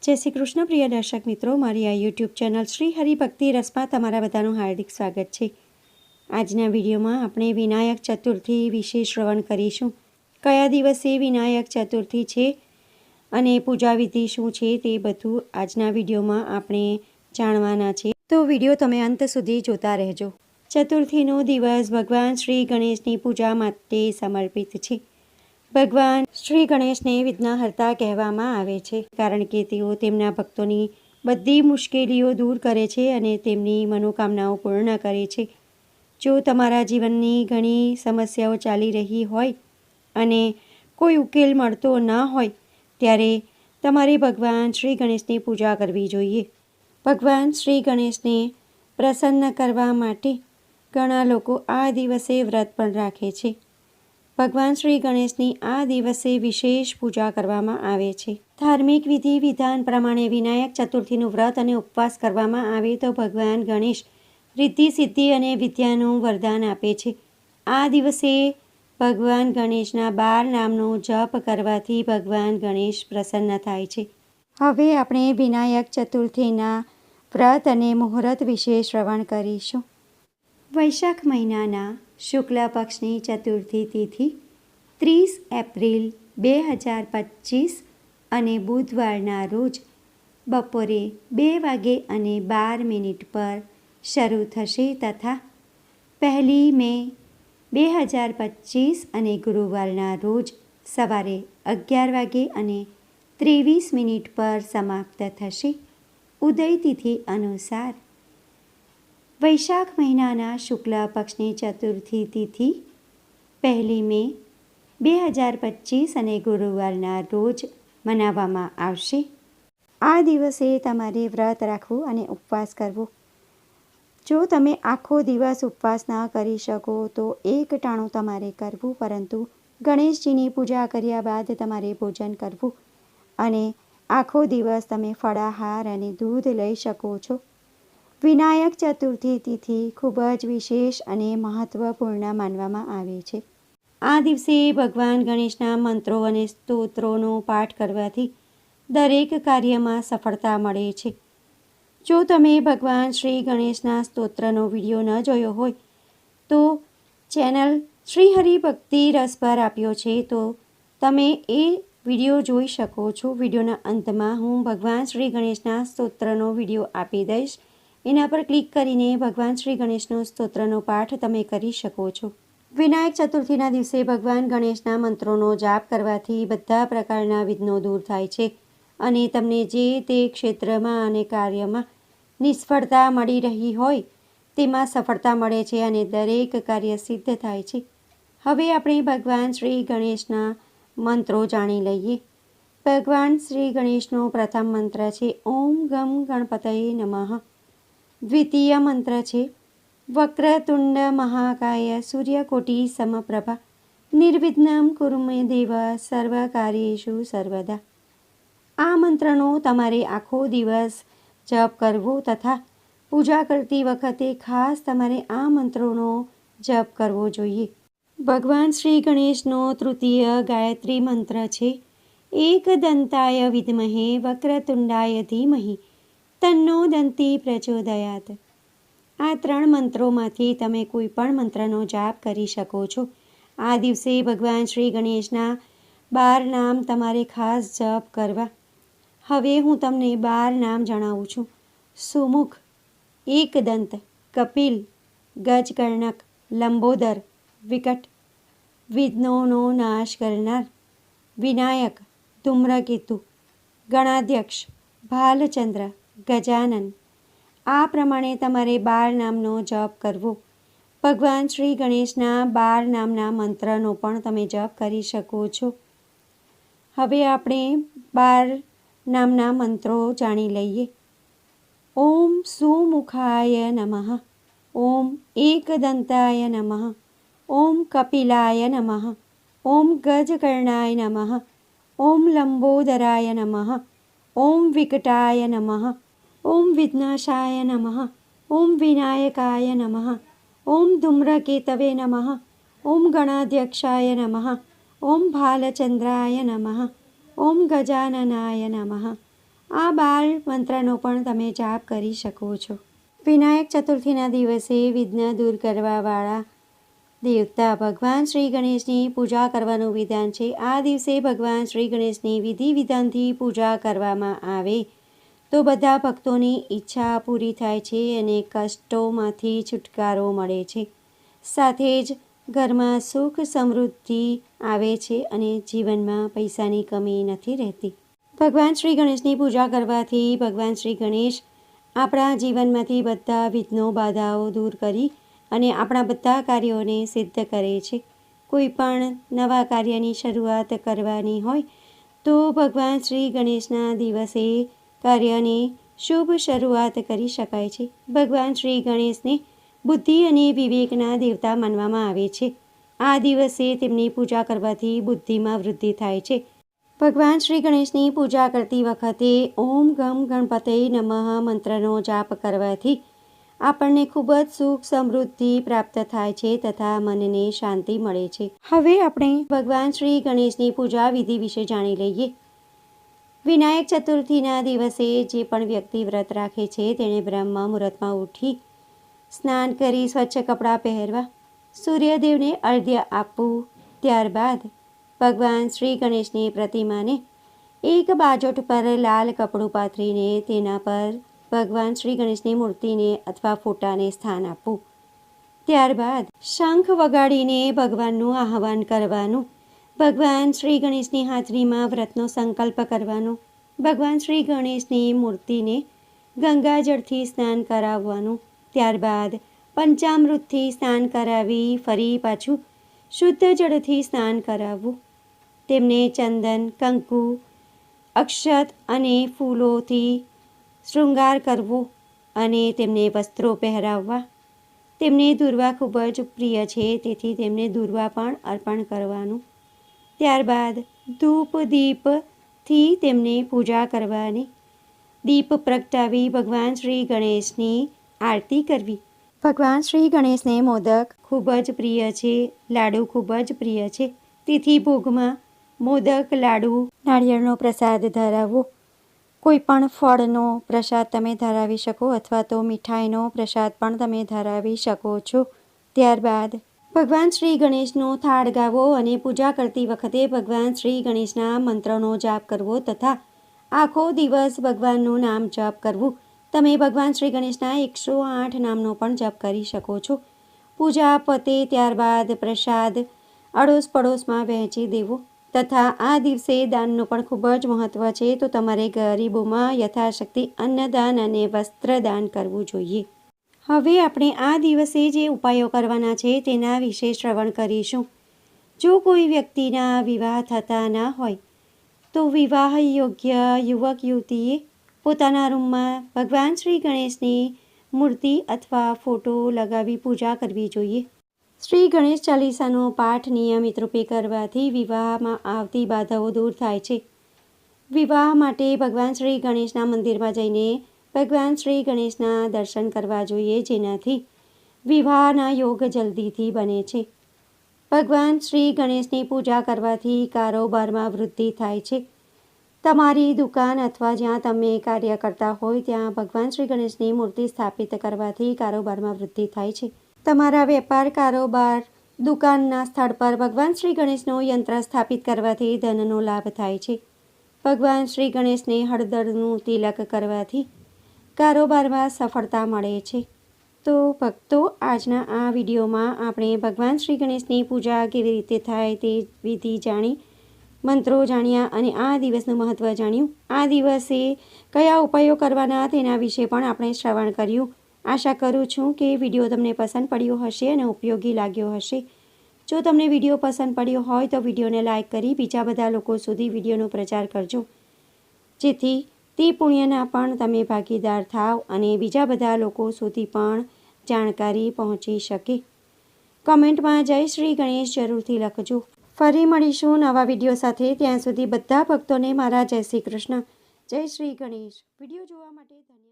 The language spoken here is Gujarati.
જય શ્રી કૃષ્ણ પ્રિય દર્શક મિત્રો, મારી આ યુટ્યુબ ચેનલ શ્રી હરિભક્તિ રસમાં તમારા બધાનું હાર્દિક સ્વાગત છે। આજના વિડીયોમાં આપણે વિનાયક ચતુર્થી વિશે શ્રવણ કરીશું। કયા દિવસે વિનાયક ચતુર્થી છે અને પૂજાવિધિ શું છે તે બધું આજના વિડીયોમાં આપણે જાણવાના છે, તો વિડીયો તમે અંત સુધી જોતા રહેજો। ચતુર્થીનો દિવસ ભગવાન શ્રી ગણેશની પૂજા માટે સમર્પિત છે। ભગવાન શ્રી ગણેશને વિઘ્નહર્તા કહેવામાં આવે છે, કારણ કે તેઓ તેમના ભક્તોની બધી મુશ્કેલીઓ દૂર કરે છે અને તેમની મનોકામનાઓ પૂર્ણ કરે છે। જો તમારા જીવનની ઘણી સમસ્યાઓ ચાલી રહી હોય અને કોઈ ઉકેલ મળતો ન હોય, ત્યારે તમારે ભગવાન શ્રી ગણેશની પૂજા કરવી જોઈએ। ભગવાન શ્રી ગણેશને પ્રસન્ન કરવા માટે ઘણા લોકો આ દિવસે વ્રત પણ રાખે છે। ભગવાન શ્રી ગણેશની આ દિવસે વિશેષ પૂજા કરવામાં આવે છે। ધાર્મિક વિધિ વિધાન પ્રમાણે વિનાયક ચતુર્થીનું વ્રત અને ઉપવાસ કરવામાં આવે તો ભગવાન ગણેશ રિદ્ધિ સિદ્ધિ અને વિદ્યાનું વરદાન આપે છે। આ દિવસે ભગવાન ગણેશના 12 નામનો જપ કરવાથી ભગવાન ગણેશ પ્રસન્ન થાય છે। હવે આપણે વિનાયક ચતુર્થીના વ્રત અને મુહૂર્ત વિશે શ્રવણ કરીશું। વૈશાખ મહિનાના શુક્લ પક્ષની ચતુર્થી તિથિ 30 એપ્રિલ 2025 અને બુધવારના રોજ બપોરે 2:12 પર શરૂ થશે તથા 1 મે 2025 અને ગુરુવારના રોજ સવારે 11:23 પર સમાપ્ત થશે। ઉદય તિથિ અનુસાર વૈશાખ મહિનાના શુક્લ પક્ષની ચતુર્થી તિથિ 1 મે 2025 અને ગુરુવારના રોજ મનાવવામાં આવશે। આ દિવસે તમારે વ્રત રાખવું અને ઉપવાસ કરવો। જો તમે આખો દિવસ ઉપવાસ ન કરી શકો તો એક ટાણું તમારે કરવું, પરંતુ ગણેશજીની પૂજા કર્યા બાદ તમારે ભોજન કરવું અને આખો દિવસ તમે ફળાહાર અને દૂધ લઈ શકો છો। વિનાયક ચતુર્થી તિથિ ખૂબ જ વિશેષ અને મહત્વપૂર્ણ માનવામાં આવે છે। આ દિવસે ભગવાન ગણેશના મંત્રો અને સ્તોત્રોનો પાઠ કરવાથી દરેક કાર્યમાં સફળતા મળે છે। જો તમે ભગવાન શ્રી ગણેશના સ્તોત્રનો વિડીયો ન જોયો હોય તો ચેનલ શ્રી હરિભક્તિ રસ પર આપ્યો છે, તો તમે એ વિડીયો જોઈ શકો છો। વિડીયોના અંતમાં હું ભગવાન શ્રી ગણેશના સ્તોત્રનો વિડીયો આપી દઈશ, એના પર ક્લિક કરીને ભગવાન શ્રી ગણેશનો સ્તોત્રનો પાઠ તમે કરી શકો છો। વિનાયક ચતુર્થીના દિવસે ભગવાન ગણેશના મંત્રોનો જાપ કરવાથી બધા પ્રકારના વિઘ્નો દૂર થાય છે અને તમને જે તે ક્ષેત્રમાં અને કાર્યમાં નિષ્ફળતા મળી રહી હોય તેમાં સફળતા મળે છે અને દરેક કાર્ય સિદ્ધ થાય છે। હવે આપણે ભગવાન શ્રી ગણેશના મંત્રો જાણી લઈએ। ભગવાન શ્રી ગણેશનો પ્રથમ મંત્ર છે ઓમ ગમ ગણપતયે નમઃ। દ્વિતીય મંત્ર છે વક્રતુંડ મહાકાય સૂર્યકોટી સમપ્રભા નિર્વિઘ્નમ કુરુ મે દેવ સર્વકાર્યેષુ સર્વદા। આ મંત્રનો તમારે આખો દિવસ જપ કરવો તથા પૂજા કરતી વખતે ખાસ તમારે આ મંત્રોનો જપ કરવો જોઈએ। ભગવાન શ્રી ગણેશનો તૃતીય ગાયત્રી મંત્ર છે એકદંતાય વિદ્મહે વક્રતુંડાય ધીમહિ તન્નો દંતી પ્રચોદયાત। આ 3 મંત્રોમાંથી તમે કોઈ પણ મંત્રનો જાપ કરી શકો છો। આ દિવસે ભગવાન શ્રી ગણેશના 12 નામ તમારે ખાસ જપ કરવા। હવે હું તમને 12 નામ જણાવું છું। સુમુખ, એકદંત, કપિલ, ગજકર્ણક, લંબોદર, વિકટ, વિઘ્નોનો નાશ કરનાર, વિનાયક, ધૂમ્રકેતુ, ગણાધ્યક્ષ, ભાલચંદ્ર, ગજાનન। આ પ્રમાણે તમારે 12 નામનો જપ કરવો। ભગવાન શ્રી ગણેશના 12 નામના મંત્રનો પણ તમે જપ કરી શકો છો। હવે આપણે 12 નામના મંત્રો જાણી લઈએ। ઓમ સુમુખાય નમઃ, ઓમ એકદંતાય નમઃ, ઓમ કપિલાય નમઃ, ઓમ ગજકર્ણાય નમઃ, ઓમ લંબોદરાય નમઃ, ઓમ વિકટાય નમઃ, ઓમ વિઘ્નેશાય નમઃ, ઓમ વિનાયકાય નમઃ, ઓમ ધૂમ્રકેતવે નમઃ, ઓમ ગણાધ્યક્ષાય નમઃ, ઓમ ભાલચંદ્રાય નમઃ, ઓમ ગજાનનાય નમઃ, આ બાળ મંત્રનો પણ તમે જાપ કરી શકો છો. વિનાયક ચતુર્થીના દિવસે વિઘ્ન દૂર કરવાવાળા દેવતા ભગવાન શ્રી ગણેશની પૂજા કરવાનું વિધાન છે. આ દિવસે ભગવાન શ્રી ગણેશની વિધિ વિધાનથી પૂજા કરવામાં આવે તો બધા ભક્તોની ઈચ્છા પૂરી થાય છે અને કષ્ટોમાંથી છુટકારો મળે છે. સાથે જ ઘરમાં સુખ સમૃદ્ધિ આવે છે અને જીવનમાં પૈસાની કમી નથી રહેતી. ભગવાન શ્રી ગણેશની પૂજા કરવાથી ભગવાન શ્રી ગણેશ આપણા જીવનમાંથી બધા વિઘ્નો બાધાઓ દૂર કરી અને આપણા બધા કાર્યોને સિદ્ધ કરે છે. કોઈ પણ નવા કાર્યની શરૂઆત કરવાની હોય તો ભગવાન શ્રી ગણેશના દિવસે કાર્યની શુભ શરૂઆત કરી શકાય છે. ભગવાન શ્રી ગણેશને બુદ્ધિ અને વિવેકના દેવતા માનવામાં આવે છે. આ દિવસે તેમની પૂજા કરવાથી બુદ્ધિમાં વૃદ્ધિ થાય છે. ભગવાન શ્રી ગણેશની પૂજા કરતી વખતે ઓમ ગમ ગણપતે નમઃ મંત્રનો જાપ કરવાથી આપણને ખૂબ જ સુખ સમૃદ્ધિ પ્રાપ્ત થાય છે તથા મનને શાંતિ મળે છે. હવે આપણે ભગવાન શ્રી ગણેશની પૂજા વિધિ વિશે જાણી લઈએ. વિનાયક ચતુર્થીના દિવસે જે પણ વ્યક્તિ વ્રત રાખે છે તેણે બ્રહ્મ મુહૂર્તમાં ઉઠી સ્નાન કરી સ્વચ્છ કપડાં પહેરવા, સૂર્યદેવને અર્ઘ્ય આપવું, ત્યારબાદ ભગવાન શ્રી ગણેશની પ્રતિમાને એક બાજોટ પર લાલ કપડું પાથરીને તેના પર ભગવાન શ્રી ગણેશની મૂર્તિને અથવા ફોટાને સ્થાન આપવું. ત્યારબાદ શંખ વગાડીને ભગવાનનું આહવાન કરવાનું. ભગવાન શ્રી ગણેશની હાજરીમાં વ્રતનો સંકલ્પ કરવાનો. ભગવાન શ્રી ગણેશની મૂર્તિને ગંગાજળથી સ્નાન કરાવવાનું. ત્યારબાદ પંચામૃતથી સ્નાન કરાવી ફરી પાછું શુદ્ધ જળથી સ્નાન કરાવવું. તેમને ચંદન, કંકુ, અક્ષત અને ફૂલોથી શૃંગાર કરવો અને તેમને વસ્ત્રો પહેરાવવા. તેમને દુર્વા ખૂબ જ પ્રિય છે તેથી તેમને દુર્વા પણ અર્પણ કરવાનું. ત્યારબાદ ધૂપ દીપથી તેમને પૂજા કરવાની. દીપ પ્રગટાવી ભગવાન શ્રી ગણેશની આરતી કરવી. ભગવાન શ્રી ગણેશને મોદક ખૂબ જ પ્રિય છે, લાડુ ખૂબ જ પ્રિય છે. તેથી ભોગમાં મોદક, લાડુ, નાળિયેરનો પ્રસાદ ધરાવવો. કોઈ પણ ફળનો પ્રસાદ તમે ધરાવી શકો અથવા તો મીઠાઈનો પ્રસાદ પણ તમે ધરાવી શકો છો. ત્યારબાદ ભગવાન શ્રી ગણેશનો થાળ ગાવો અને પૂજા કરતી વખતે ભગવાન શ્રી ગણેશના મંત્રનો જાપ કરવો તથા આખો દિવસ ભગવાનનું નામ જપ કરવું. તમે ભગવાન શ્રી ગણેશના 108 નામનો પણ જપ કરી શકો છો. પૂજા પતે ત્યારબાદ પ્રસાદ અડોશ પડોશમાં વહેંચી દેવો તથા આ દિવસે દાનનું પણ ખૂબ જ મહત્ત્વ છે તો તમારે ગરીબોમાં યથાશક્તિ અન્નદાન અને વસ્ત્રદાન કરવું જોઈએ. હવે આપણે આ દિવસે જે ઉપાયો કરવાના છે તેના વિશે શ્રવણ કરીશું. જો કોઈ વ્યક્તિના વિવાહ થતા ના હોય તો વિવાહ યોગ્ય યુવક યુવતીએ પોતાના રૂમમાં ભગવાન શ્રી ગણેશની મૂર્તિ અથવા ફોટો લગાવી પૂજા કરવી જોઈએ. શ્રી ગણેશ ચાલીસાનો પાઠ નિયમિત રૂપે કરવાથી વિવાહમાં આવતી બાધાઓ દૂર થાય છે. વિવાહ માટે ભગવાન શ્રી ગણેશના મંદિરમાં જઈને ભગવાન શ્રી ગણેશના દર્શન કરવા જોઈએ જેનાથી વિવાહના યોગ જલ્દીથી બને છે. ભગવાન શ્રી ગણેશની પૂજા કરવાથી કારોબારમાં વૃદ્ધિ થાય છે. તમારી દુકાન અથવા જ્યાં તમે કાર્ય કરતા હોય ત્યાં ભગવાન શ્રી ગણેશની મૂર્તિ સ્થાપિત કરવાથી કારોબારમાં વૃદ્ધિ થાય છે. તમારા વેપાર કારોબાર દુકાનના સ્થળ પર ભગવાન શ્રી ગણેશનો યંત્ર સ્થાપિત કરવાથી ધનનો લાભ થાય છે. ભગવાન શ્રી ગણેશને હળદરનું તિલક કરવાથી કારોબારમાં સફળતા મળે છે. તો ભક્તો, આજના આ વિડીયોમાં આપણે ભગવાન શ્રી ગણેશની પૂજા કેવી રીતે થાય તે વિધિ જાણી, મંત્રો જાણ્યા અને આ દિવસનું મહત્ત્વ જાણ્યું. આ દિવસે કયા ઉપાયો કરવાના તેના વિશે પણ આપણે શ્રવણ કર્યું. આશા કરું છું કે વિડીયો તમને પસંદ પડ્યો હશે અને ઉપયોગી લાગ્યો હશે. જો તમને વિડીયો પસંદ પડ્યો હોય તો વિડીયોને લાઇક કરી બીજા બધા લોકો સુધી વિડીયોનો પ્રચાર કરજો જેથી તે પુણ્યના પણ તમે ભાગીદાર થાવ અને બીજા બધા લોકો સુધી પણ જાણકારી પહોંચી શકે. કમેન્ટમાં જય શ્રી ગણેશ જરૂરથી લખજો. ફરી મળીશું નવા વિડીયો સાથે. ત્યાં સુધી બધા ભક્તોને મારા જય શ્રી કૃષ્ણ. જય શ્રી ગણેશ. વિડીયો જોવા માટે ધન્યવાદ.